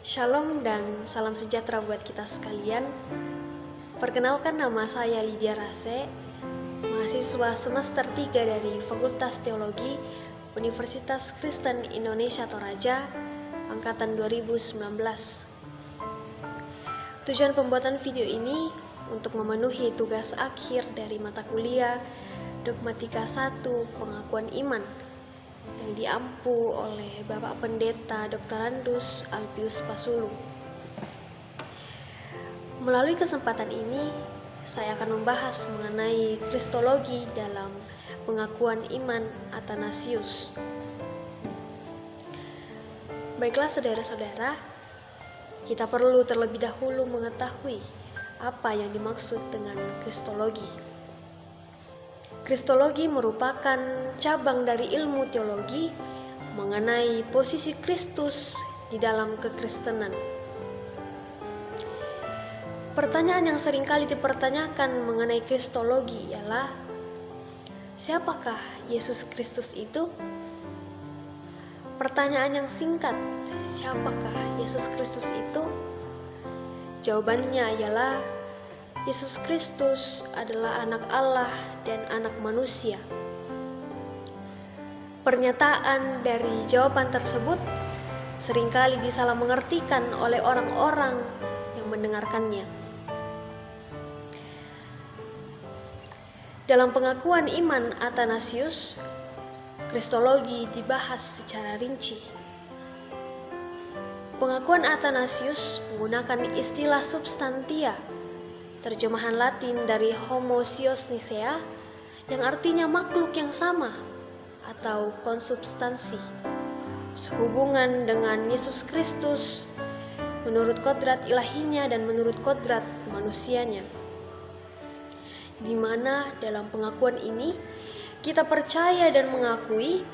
Shalom dan salam sejahtera buat kita sekalian. Perkenalkan, nama saya Lydia Rase, mahasiswa semester 3 dari Fakultas Teologi Universitas Kristen Indonesia Toraja, angkatan 2019. Tujuan pembuatan video ini untuk memenuhi tugas akhir dari mata kuliah Dogmatika 1 Pengakuan Iman yang diampu oleh Bapak Pendeta Dr. Randus Alpius Pasulu. Melalui kesempatan ini, saya akan membahas mengenai kristologi dalam pengakuan iman Athanasius. Baiklah saudara-saudara, kita perlu terlebih dahulu mengetahui apa yang dimaksud dengan kristologi. Kristologi merupakan cabang dari ilmu teologi mengenai posisi Kristus di dalam kekristenan. Pertanyaan yang seringkali dipertanyakan mengenai kristologi ialah, siapakah Yesus Kristus itu? Pertanyaan yang singkat, siapakah Yesus Kristus itu? Jawabannya ialah Yesus Kristus adalah anak Allah dan anak manusia. Pernyataan dari jawaban tersebut seringkali disalahngertikan oleh orang-orang yang mendengarkannya. Dalam pengakuan iman Athanasius, kristologi dibahas secara rinci. Pengakuan Athanasius menggunakan istilah substantia, terjemahan Latin dari Homo Sios Nicea, yang artinya makhluk yang sama atau konsubstansi, sehubungan dengan Yesus Kristus menurut kodrat ilahinya dan menurut kodrat manusianya, di mana dalam pengakuan ini kita percaya dan mengakui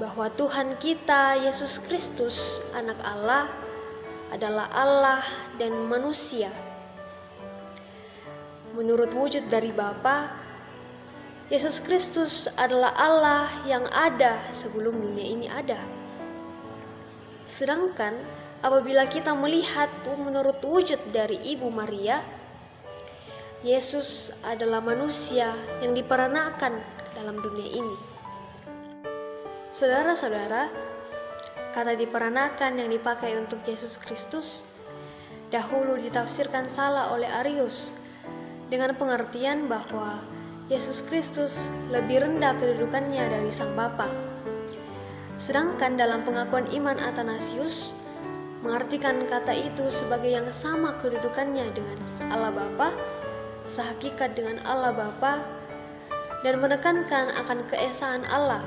bahwa Tuhan kita Yesus Kristus, anak Allah, adalah Allah dan manusia. Menurut wujud dari Bapa, Yesus Kristus adalah Allah yang ada sebelum dunia ini ada. Sedangkan apabila kita melihat menurut wujud dari Ibu Maria, Yesus adalah manusia yang diperanakan dalam dunia ini. Saudara-saudara, kata diperanakan yang dipakai untuk Yesus Kristus dahulu ditafsirkan salah oleh Arius, dengan pengertian bahwa Yesus Kristus lebih rendah kedudukannya dari Sang Bapa. Sedangkan dalam pengakuan iman Athanasius mengartikan kata itu sebagai yang sama kedudukannya dengan Allah Bapa, sehakikat dengan Allah Bapa, dan menekankan akan keesaan Allah.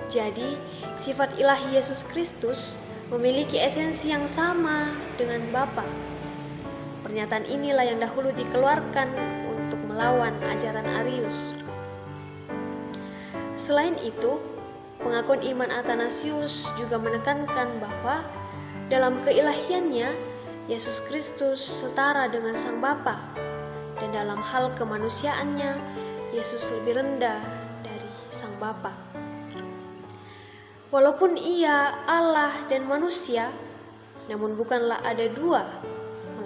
Jadi, sifat ilahi Yesus Kristus memiliki esensi yang sama dengan Bapa. Pernyataan inilah yang dahulu dikeluarkan untuk melawan ajaran Arius. Selain itu, pengakuan iman Athanasius juga menekankan bahwa dalam keilahiannya, Yesus Kristus setara dengan Sang Bapa, dan dalam hal kemanusiaannya, Yesus lebih rendah dari Sang Bapa. Walaupun Ia Allah dan manusia, namun bukanlah ada dua,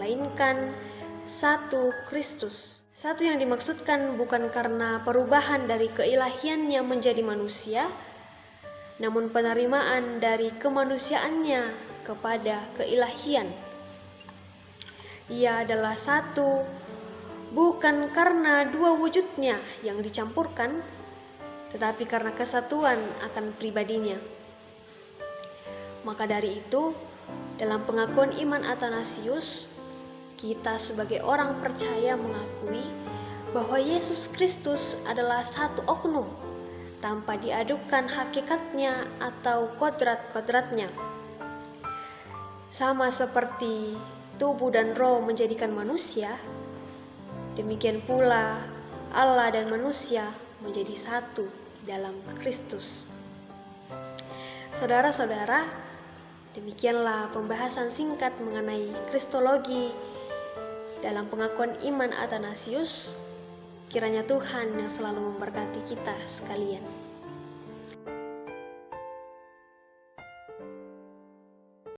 melainkan satu Kristus. Satu yang dimaksudkan bukan karena perubahan dari keilahiannya menjadi manusia, namun penerimaan dari kemanusiaannya kepada keilahian. Ia adalah satu, bukan karena dua wujudnya yang dicampurkan, tetapi karena kesatuan akan pribadinya. Maka dari itu, dalam pengakuan iman Athanasius, kita sebagai orang percaya mengakui bahwa Yesus Kristus adalah satu oknum tanpa diadukan hakikatnya atau kodrat-kodratnya. Sama seperti tubuh dan roh menjadikan manusia, demikian pula Allah dan manusia menjadi satu dalam Kristus. Saudara-saudara, demikianlah pembahasan singkat mengenai kristologi dalam pengakuan iman Athanasius. Kiranya Tuhan yang selalu memberkati kita sekalian.